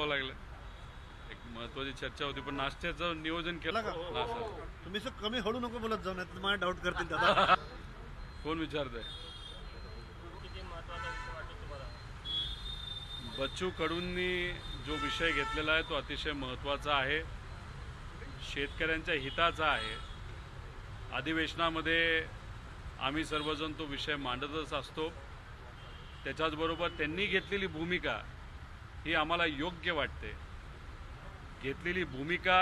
बोलावं लागलं. एक महत्त्वाची चर्चा होती, पण नाश्त्याचं नियोजन केलं का? तुम्ही कमी हळू नको बोलत जाऊ, नाही मला डाऊट करतील दादा. कोण विचारतंय? बच्चू कडूंनी जो विषय घेतलेला आहे तो अतिशय महत्त्वाचा आहे, शेतकऱ्यांच्या हिताचा आहे. अधिवेशनामध्ये आम्ही सर्वजण तो विषय मांडतच असतो. त्याच्याचबरोबर त्यांनी घेतलेली भूमिका ही आम्हाला योग्य वाटते. घेतलेली भूमिका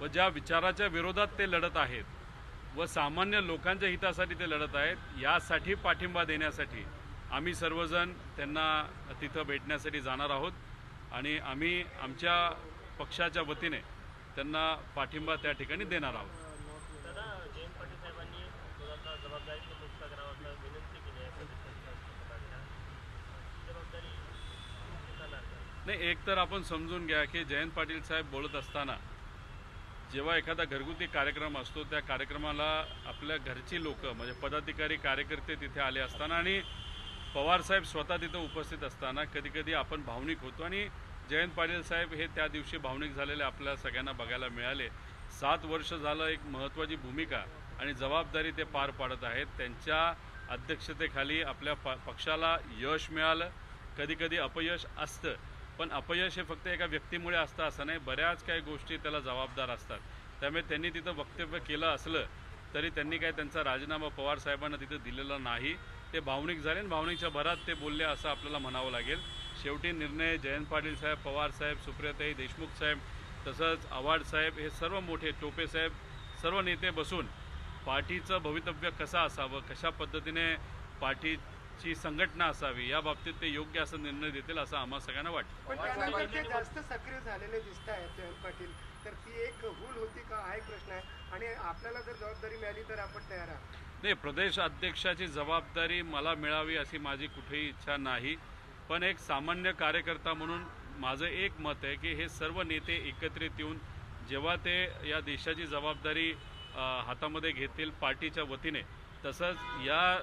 व ज्या विचाराच्या विरोधात ते लढत आहेत व सामान्य लोकांच्या हितासाठी ते लढत आहेत, यासाठी पाठिंबा देण्यासाठी आम्ही सर्वजण त्यांना तिथं भेटण्यासाठी जाणार आहोत आणि आम्ही आमच्या पक्षाच्या वतीने त्यांना पाठिंबा त्या ठिकाणी देणार आहोत. नाही, एक तर आपण समजून घ्या की जयंत पाटील साहेब बोलत असताना जेव्हा एखादा घरगुती कार्यक्रम असतो त्या कार्यक्रमाला आपल्या घरची लोक म्हणजे पदाधिकारी कार्यकर्ते तिथे आले असताना आणि पवारसाहेब स्वतः तिथं उपस्थित असताना कधी कधी आपण भावनिक होतो आणि जयंत पाटील साहेब हे त्या दिवशी भावनिक झालेले आपल्या सगळ्यांना बघायला मिळाले. 7 वर्ष झालं एक महत्त्वाची भूमिका आणि जबाबदारी ते पार पाडत आहेत. त्यांच्या अध्यक्षतेखाली आपल्या पक्षाला यश मिळालं. कधी कधी अपयश असतं, पण अपयश हे फक्त एका व्यक्तीमुळे असतं असं नाही, बऱ्याच काही गोष्टी त्याला जबाबदार असतात. त्यामुळे त्यांनी तिथं वक्तव्य केलं असलं तरी त्यांनी काय त्यांचा राजीनामा पवार साहेबांना तिथं दिलेला नाही. ते भावनिक झाले आणि भावनिकच्या भरात ते बोलले असं आपल्याला म्हणावं लागेल. शेवटी निर्णय जयंत पाटील साहेब, पवार साहेब, सुप्रियाताई देशमुख साहेब, तसंच आव्हाड साहेब, हे सर्व मोठे टोपे साहेब, सर्व नेते बसून पार्टीचं भवितव्य कसं असावं, कशा पद्धतीने पार्टीची संघटना असावी या बाबतीत ते योग्य असा निर्णय देतील असं आम्हा सगळ्यांना वाटतं. पण त्यानंतर ते जास्त सक्रिय झालेले दिसत आहेत जयंत पाटील, तर ती एक भूल होती का हा एक प्रश्न आहे. आणि आपल्याला जर जबाबदारी मिळाली तर आपण तयार आहात. नाही, प्रदेश अध्यक्षाची जबाबदारी मला मिळावी अशी माझी कुठेही इच्छा नाही, पण एक सामान्य कार्यकर्ता म्हणून माझं एक मत आहे की हे सर्व नेते एकत्रित येऊन जेव्हा ते या देशाची जबाबदारी हातामध्ये घेतील पार्टीच्या वतीने, तसंच या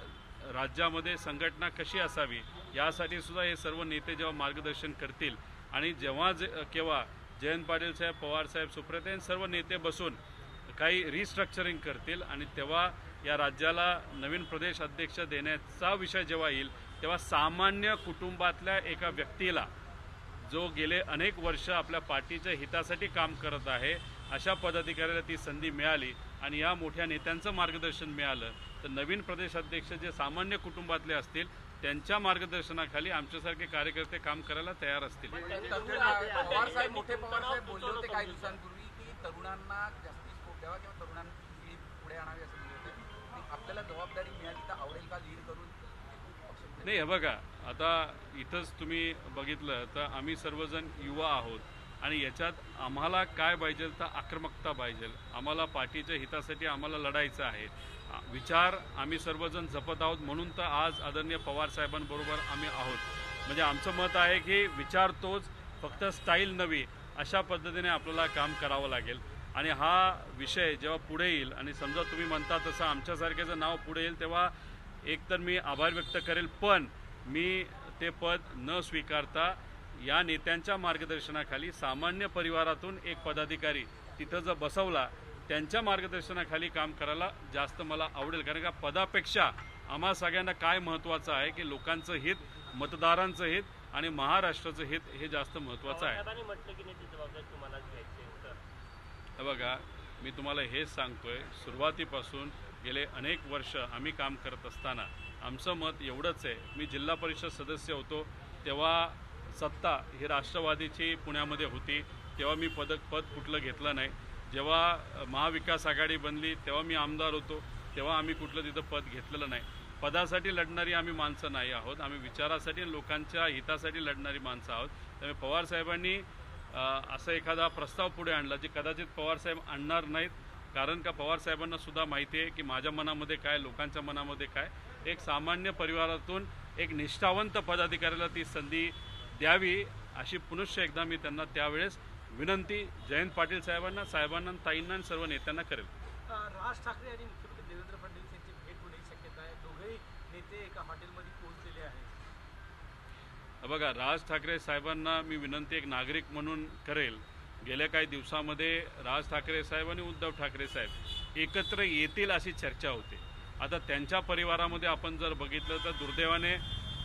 राज्यामध्ये संघटना कशी असावी यासाठी सुद्धा हे सर्व नेते जेव्हा मार्गदर्शन करतील आणि जेव्हा केव्हा जयंत पाटील साहेब, पवार साहेब, सुप्रियाताई सर्व नेते बसून काही रिस्ट्रक्चरिंग करतील आणि तेव्हा या राज्याला नवीन प्रदेश अध्यक्ष देण्याचा विषय जेव्हा येईल तेव्हा सामान्य कुटुंबातल्या एका व्यक्तीला जो गेले अनेक वर्ष आपल्या पार्टीच्या हितासाठी काम करत आहे अशा पदाधिकाऱ्याला ती संधी मिळाली आणि या मोठ्या नेत्यांचं मार्गदर्शन मिळालं तर नवीन प्रदेश अध्यक्ष जे सामान्य कुटुंबातले असतील त्यांच्या मार्गदर्शनाखाली आमच्यासारखे कार्यकर्ते काम करायला तयार असतील. पवारसाहेब बोलले होते काही दिवसांपूर्वी की तरुणांना जास्ती स्कोप द्यावा किंवा तरुणांनी पुढे आणावी असं म्हणत होते. आपल्याला जबाबदारी मिळाली तर आवडेल का लीड करून? नाही, हे बघा, आता इथंच तुम्ही बघितलं तर आम्ही सर्वजण युवा आहोत आणि याच्यात आम्हाला काय पाहिजे तर आक्रमकता पाहिजे. आम्हाला पार्टीच्या हितासाठी आम्हाला लढायचं आहे. विचार आम्ही सर्वजण जपत आहोत म्हणून तर आज आदरणीय पवार साहेबांबरोबर आम्ही आहोत. म्हणजे आमचं मत आहे की विचार तोच, फक्त स्टाईल नवी, अशा पद्धतीने आपल्याला काम करावं लागेल. आणि हा विषय जेव्हा पुढे येईल आणि समजा तुम्ही म्हणता तसं आमच्यासारख्याचं नाव पुढे येईल तेव्हा एकतर मी आभार व्यक्त करेल, पण मी ते पद न स्वीकारता या नेत्यांच्या मार्गदर्शनाखाली सामान्य परिवारातून एक पदाधिकारी तिथं जर बसवला त्यांच्या मार्गदर्शनाखाली काम करायला जास्त मला आवडेल. कारण का पदापेक्षा आम्हा सगळ्यांना काय महत्त्वाचं आहे की लोकांचं हित, मतदारांचं हित आणि महाराष्ट्राचं हित हे जास्त महत्त्वाचं आहे. हे बघा, मी तुम्हाला हेच सांगतोय, सुरुवातीपासून गेले अनेक वर्ष आम्ही काम करत असताना आमचं मत एवढंच आहे. मी जिल्हा परिषद सदस्य होतो तेव्हा सत्ता ही राष्ट्रवादीची पुण्यामध्ये होती, तेव्हा मी पद कुठलं घेतलं नाही. जेव्हा महाविकास आघाडी बनली तेव्हा मी आमदार होतो, तेव्हा आम्ही कुठलं तिथं पद घेतलेलं नाही. पदासाठी लढणारी आम्ही माणसं नाही आहोत, आम्ही विचारासाठी लोकांच्या हितासाठी लढणारी माणसं आहोत. त्यामुळे पवारसाहेबांनी असं एखादा प्रस्ताव पुढे आणला जे कदाचित पवारसाहेब आणणार नाहीत, कारण का पवारसाहेबांना सुद्धा माहिती आहे की माझ्या मनामध्ये काय, लोकांच्या मनामध्ये काय. एक सामान्य परिवारातून एक निष्ठावंत पदाधिकाऱ्याला ती संधी द्यावी अशी पुनश्च एकदा मी त्यांना त्यावेळेस विनंती जयंत पाटील साहेबांना, ताईंना आणि सर्व नेत्यांना करेल. राज ठाकरे आणि मुख्यमंत्री देवेंद्र फडणवीस यांची भेट होण्याची शक्यता आहे. दोघेही नेते एका हॉटेलमध्ये पोहोचलेले आहेत. बघा, राज ठाकरे साहेबांना मी विनंती एक नागरिक म्हणून करेल, गेल्या काही दिवसामध्ये राज ठाकरे साहेब आणि उद्धव ठाकरे साहेब एकत्र येतील अशी चर्चा होती. आता त्यांच्या परिवारामध्ये आपण जर बघितलं तर दुर्दैवाने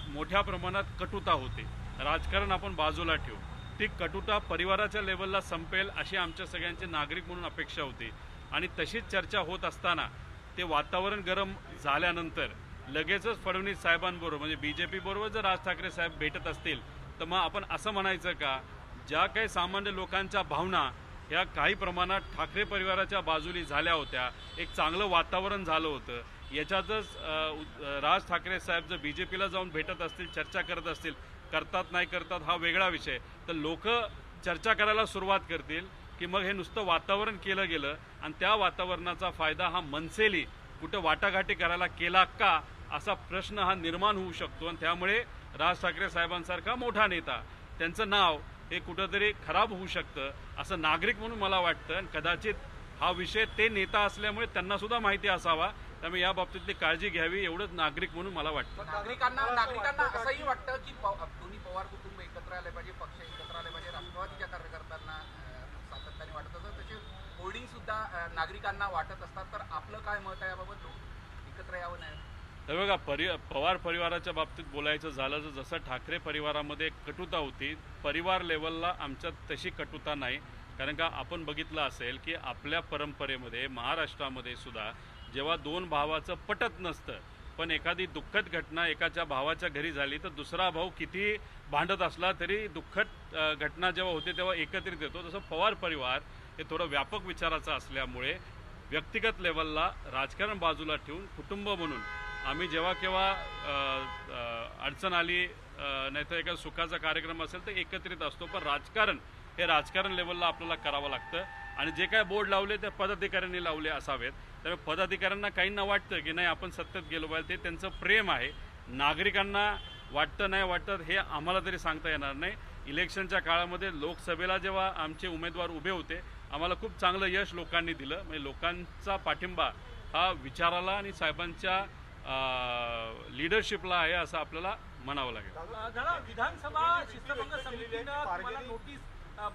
मोठ्या प्रमाणात कटुता होते. राजकारण आपण बाजूला ठेवू, ती कटुता परिवाराच्या लेवलला संपेल अशी आमच्या सगळ्यांची नागरिक म्हणून अपेक्षा होती. आणि तशीच चर्चा होत असताना ते वातावरण गरम झाल्यानंतर लगेचच फडणवीस साहेबांबरोबर म्हणजे BJP बरोबर जर राज ठाकरे साहेब भेटत असतील तर मग आपण असं म्हणायचं का ज्या काही सामान्य लोकांच्या भावना ह्या काही प्रमाणात ठाकरे परिवाराच्या बाजूली झाल्या होत्या, एक चांगलं वातावरण झालं होतं, याच्यातच राज ठाकरे साहेब जर BJPला जाऊन भेटत असतील, चर्चा करत असतील, करतात नाही करतात हा वेगळा विषय, तर लोक चर्चा करायला सुरुवात करतील की मग हे नुसतं वातावरण केलं गेलं आणि त्या वातावरणाचा फायदा हा मनसेली कुठं वाटाघाटी करायला केला का असा प्रश्न हा निर्माण होऊ शकतो. आणि त्यामुळे राज ठाकरे साहेबांसारखा मोठा नेता त्यांचं नाव हे कुठंतरी खराब होऊ शकतं असं नागरिक म्हणून मला वाटतं. आणि कदाचित हा विषय ते नेता असल्यामुळे त्यांना सुद्धा माहिती असावा, त्यामुळे या बाबतीतली काळजी घ्यावी एवढंच नागरिक म्हणून मला वाटतं. नागरिकांना असंही वाटतं की दोन्ही पवार कुटुंब एकत्र आले पाहिजे, पक्ष एकत्र आले पाहिजे, राष्ट्रवादीच्या कार्यकर्त्यांना सातत्याने वाटत असतं, तसे होर्डिंग सुद्धा नागरिकांना वाटत असतात. तर आपलं काय मत आहे याबाबत, एकत्र यावं नाही? तर बघा, पवार परिवाराच्या बाबतीत बोलायचं झालं तर जसं ठाकरे परिवारामध्ये कटुता होती, परिवार लेवलला आमच्यात तशी कटुता नाही. कारण का आपण बघितलं असेल की आपल्या परंपरेमध्ये महाराष्ट्रामध्ये सुद्धा जेव्हा दोन भावाचं पटत नसतं पण एखादी दुःखद घटना एकाच्या भावाच्या घरी झाली तर दुसरा भाऊ किती भांडत असला तरी दुःखद घटना जेव्हा होते तेव्हा एकत्रित येतो. तसं पवार परिवार हे थोडं व्यापक विचाराचं असल्यामुळे व्यक्तिगत लेवलला राजकारण बाजूला ठेवून कुटुंब म्हणून आम्ही जेव्हा केव्हा अडचण आली नाहीतर एका सुखाचा कार्यक्रम असेल तर एकत्रित असतो. पण राजकारण हे राजकारण लेवलला आपल्याला करावं लागतं आणि जे काय बोर्ड लावले ते पदाधिकाऱ्यांनी लावले असावेत. त्यामुळे पदाधिकाऱ्यांना काहींना वाटतं की नाही आपण सत्तेत गेलो पाहिजे, ते त्यांचं प्रेम आहे. नागरिकांना वाटतं नाही वाटतं हे आम्हाला तरी सांगता येणार नाही. इलेक्शनच्या काळामध्ये लोकसभेला जेव्हा आमचे उमेदवार उभे होते आम्हाला खूप चांगलं यश लोकांनी दिलं. म्हणजे लोकांचा पाठिंबा हा विचाराला आणि साहेबांच्या लीडरशिपला आहे असं आपल्याला म्हणावं लागेल. दादा, विधानसभा शिस्तभंग समितीनं तुम्हाला नोटीस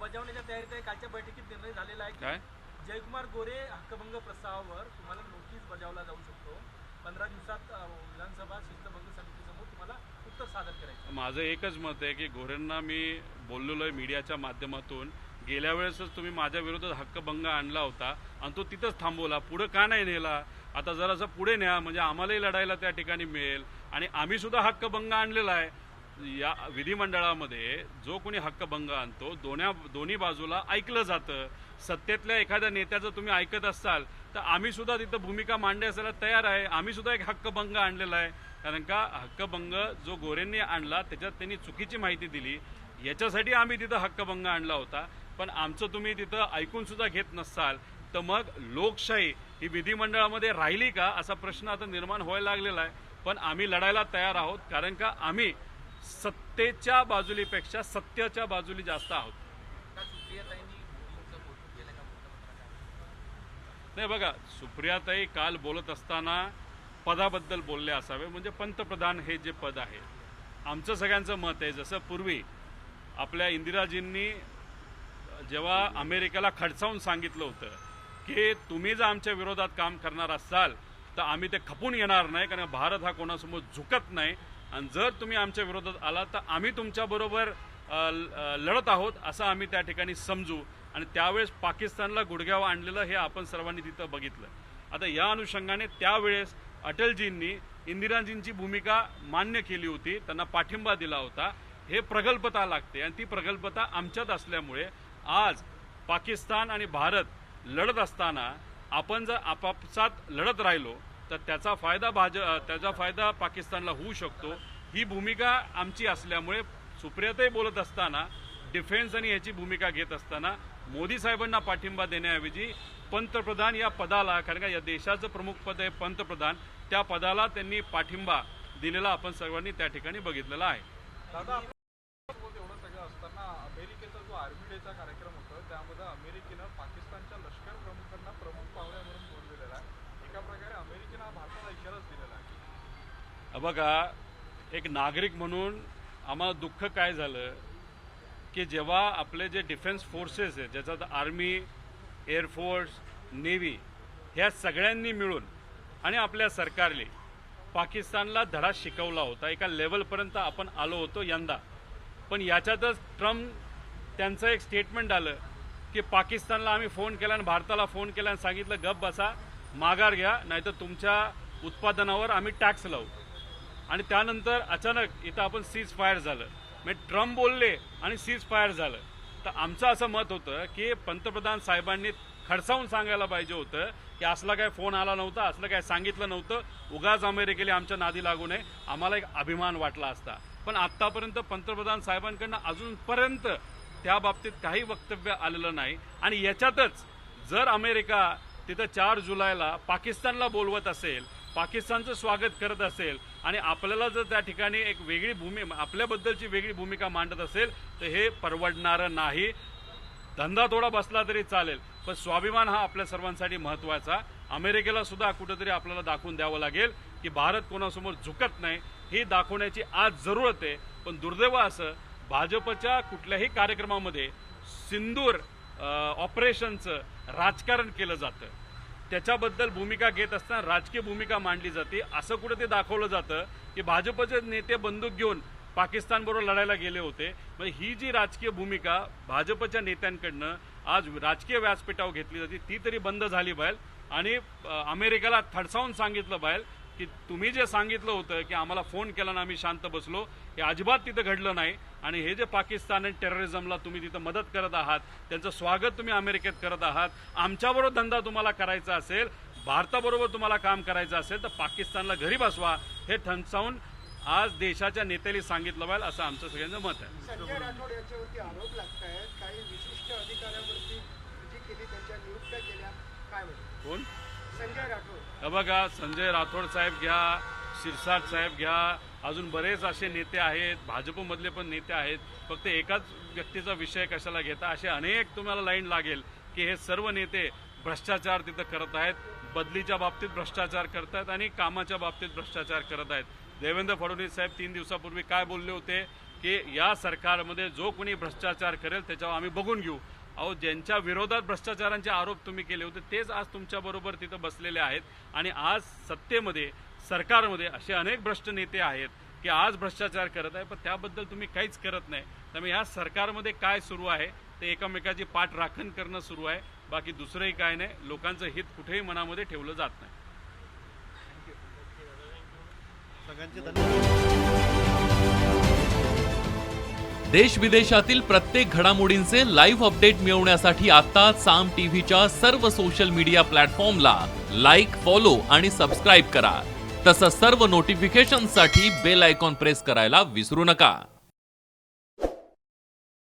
बजावण्याच्या तयारीत आहे. कालच्या बैठकीत निर्णय झालेला आहे काय? की जयकुमार गोरे हक्कभंग प्रस्तावावर तुम्हाला नोटीस बजावला जाऊ शकतो. 15 दिवसात विधानसभा शिस्तभंग समितीसमोर तुम्हाला उत्तर सादर करायचं. माझं एकच मत आहे की गोरेंना मी बोललेलो आहे मीडियाच्या माध्यमातून, गेल्या वेळेसच तुम्ही माझ्या विरोधात हक्कभंग आणला होता आणि तो तिथंच थांबवला, पुढं का नाही नेला? आता जरासं पुढे न्या म्हणजे आम्हालाही लढायला त्या ठिकाणी मिळेल. आणि आम्ही सुद्धा हक्कभंग आणलेला आहे. या विधिमंडळामध्ये जो कोणी हक्कभंग आणतो दोन्ही बाजूला ऐकलं जातं. सत्तेतल्या एखाद्या नेत्याचं तुम्ही ऐकत असाल तर आम्ही सुद्धा तिथं भूमिका मांडायला तयार आहे. आम्ही सुद्धा एक हक्कभंग आणलेला आहे. कारण का हक्कभंग जो गोरेंनी आणला त्याच्यात त्यांनी चुकीची माहिती दिली, याच्यासाठी आम्ही तिथं हक्कभंग आणला होता. पण आमचं तुम्ही तिथं ऐकून सुद्धा घेत नसाल तर मग लोकशाही ही विधिमंडळामध्ये राहिली का असा प्रश्न आता निर्माण व्हायला लागलेला आहे. पण आम्ही लढायला तयार आहोत कारण का आम्ही सत्तेच्या बाजूलीपेक्षा सत्याच्या बाजूली जास्त आहोत. नाही बघा, सुप्रियाताई काल बोलत असताना पदाबद्दल बोलले असावे. म्हणजे पंतप्रधान हे जे पद आहे आमचं सगळ्यांचं मत आहे, जसं पूर्वी आपल्या इंदिराजींनी जेव्हा अमेरिकेला खडसावून सांगितलं होतं की तुम्ही जर आमच्या विरोधात काम करणार असाल तर आम्ही ते खपून येणार नाही, कारण भारत हा कोणासमोर झुकत नाही, आणि जर तुम्ही आमच्या विरोधात आला तर आम्ही तुमच्याबरोबर लढत आहोत असं आम्ही त्या ठिकाणी समजू. आणि त्यावेळेस पाकिस्तानला गुडघ्यावर आणलेलं हे आपण सर्वांनी तिथं बघितलं. आता या अनुषंगाने त्यावेळेस अटलजींनी इंदिराजींची भूमिका मान्य केली होती, त्यांना पाठिंबा दिला होता. हे प्रगल्भता लागते आणि ती प्रगल्भता आमच्यात असल्यामुळे आज पाकिस्तान आणि भारत लढत असताना आपण जर आपापसात लढत राहिलो तर त्याचा फायदा पाकिस्तानला होऊ शकतो. ही भूमिका आमची असल्यामुळे सुप्रियाताई बोलत असताना डिफेन्स आणि याची भूमिका घेत असताना मोदी साहेबांना पाठिंबा देण्याऐवजी पंतप्रधान या पदाला, कारण का या देशाचं प्रमुख पद आहे पंतप्रधान, त्या पदाला त्यांनी पाठिंबा दिलेला आपण सर्वांनी त्या ठिकाणी बघितलेला आहे. दादा, एवढं सगळं असताना अमेरिकेचा जो आर्मी डेचा कार्यक्रम होता त्यामध्ये अमेरिकेनं पाकिस्तानच्या लष्कर प्रमुखांना प्रमुख पाहुणे म्हणून बोललेला आहे. एका प्रकारे अमेरिकेनं भारताला इशाराच दिलेला आहे. बघा, एक नागरिक म्हणून आम्हाला दुःख काय झालं की जेव्हा आपले जे डिफेन्स फोर्सेस आहेत ज्याच्यात आर्मी, एअरफोर्स, नेव्ही ह्या सगळ्यांनी मिळून आणि आपल्या सरकारने पाकिस्तानला धडा शिकवला होता. एका लेवलपर्यंत आपण आलो होतो यंदा. पण याच्यातच ट्रम्प त्यांचं एक स्टेटमेंट आलं की पाकिस्तानला आम्ही फोन केला आणि भारताला फोन केला आणि सांगितलं गप बसा, माघार घ्या, नाहीतर तुमच्या उत्पादनावर आम्ही टॅक्स लावू. आणि त्यानंतर अचानक इथं आपण सीज फायर झालं. म्हणजे ट्रम्प बोलले आणि सीज फायर झालं. तर आमचं असं मत होतं की पंतप्रधान साहेबांनी खडसावून सांगायला पाहिजे होतं की असला काय फोन आला नव्हता, असलं काय सांगितलं नव्हतं, उगाच अमेरिकेला आमच्या नादी लागू नये, आम्हाला एक अभिमान वाटला असता. पण आत्तापर्यंत पंतप्रधान साहेबांकडनं अजूनपर्यंत त्या बाबतीत काही वक्तव्य आलेलं नाही. आणि याच्यातच जर अमेरिका तिथं 4 जुलैला पाकिस्तानला बोलवत असेल, पाकिस्तानचं स्वागत करत असेल आणि आपल्याला जर त्या ठिकाणी एक वेगळी आपल्याबद्दलची वेगळी भूमिका मांडत असेल तर हे परवडणारं नाही. धंदा थोडा बसला तरी चालेल, पण स्वाभिमान हा आपल्या सर्वांसाठी महत्त्वाचा. अमेरिकेला सुद्धा कुठेतरी आपल्याला दाखवून द्यावं लागेल की भारत कोणासमोर झुकत नाही, ही दाखवण्याची आज जरूरत आहे. पण दुर्दैव असं भाजपच्या कुठल्याही कार्यक्रमामध्ये सिंदूर ऑपरेशनचं राजकारण केलं जातं. त्याच्याबद्दल भूमिका घेत असताना राजकीय भूमिका मांडली जाते. असं कुठं ते दाखवलं जातं की भाजपचे नेते बंदूक घेऊन पाकिस्तानबरोबर लढायला गेले होते. म्हणजे ही जी राजकीय भूमिका भाजपच्या नेत्यांकडनं आज राजकीय व्यासपीठावर घेतली जाते ती तरी बंद झाली पाहिजे. आणि अमेरिकेला थडसावून सांगितलं पाहिजे की तुम्ही जे सांगितलं होतं की आम्हाला फोन केला ना आम्ही शांत बसलो, हे अजिबात तिथं घडलं नाही. आणि हे जे पाकिस्तान आणि टेररिझमला तुम्ही तिथं मदत करत आहात, त्यांचं स्वागत तुम्ही अमेरिकेत करत आहात. आमच्याबरोबर धंदा तुम्हाला करायचा असेल, भारताबरोबर तुम्हाला काम करायचं असेल तर पाकिस्तानला घरी बसवा, हे ठणसावून आज देशाच्या नेत्याने सांगितलं पाहिजे असं आमचं सगळ्यांचं मत आहे. संजय राठोड यांच्यावरती आरोप लागत आहेत, काही विशिष्ट अधिकाऱ्यांवरती जी केली त्यांच्या नियुक्त्या केल्या, काय म्हणतो कोण? संजय राठोड. हे बघा, संजय राठोड साहेब घ्या, शिरसाट साहेब घ्या, अजून बरेच असे नेते आहेत, भाजपमधले पण नेते आहेत. फक्त एकाच व्यक्तीचा विषय कशाला घेता, असे अनेक तुम्हाला लाईन लागेल की हे सर्व नेते भ्रष्टाचार तिथं करत आहेत, बदलीच्या बाबतीत भ्रष्टाचार करत आहेत आणि कामाच्या बाबतीत भ्रष्टाचार करत आहेत. देवेंद्र फडणवीस साहेब 3 दिवसापूर्वी काय बोलले होते की या सरकारमध्ये जो कोणी भ्रष्टाचार करेल त्याच्यावर आम्ही बघून घेऊ. अहो, ज्यांच्या विरोधात भ्रष्टाचारांचे आरोप तुम्ही केले होते तेच आज तुमच्याबरोबर तिथं बसलेले आहेत. आणि आज सत्तेमध्ये, सरकारमध्ये असे अनेक भ्रष्ट नेते आहेत की आज भ्रष्टाचार करत आहे, पण त्याबद्दल तुम्ही काहीच करत नाही. त्यामुळे ह्या सरकारमध्ये काय सुरू आहे ते एकमेकाची पाठ राखण करणं सुरू आहे, बाकी दुसरंही काय नाही. लोकांचं हित कुठेही मनामध्ये ठेवलं जात नाही. सगळ्यांचे धन्यवाद. देश विदेशातील प्रत्येक घडामोडींचे लाईव्ह अपडेट मिळवण्यासाठी आता साम टीव्हीच्या सर्व सोशल मीडिया प्लॅटफॉर्मला लाईक, फॉलो आणि सबस्क्राईब करा. तसंच सर्व नोटिफिकेशनसाठी बेल आयकॉन प्रेस करायला विसरू नका.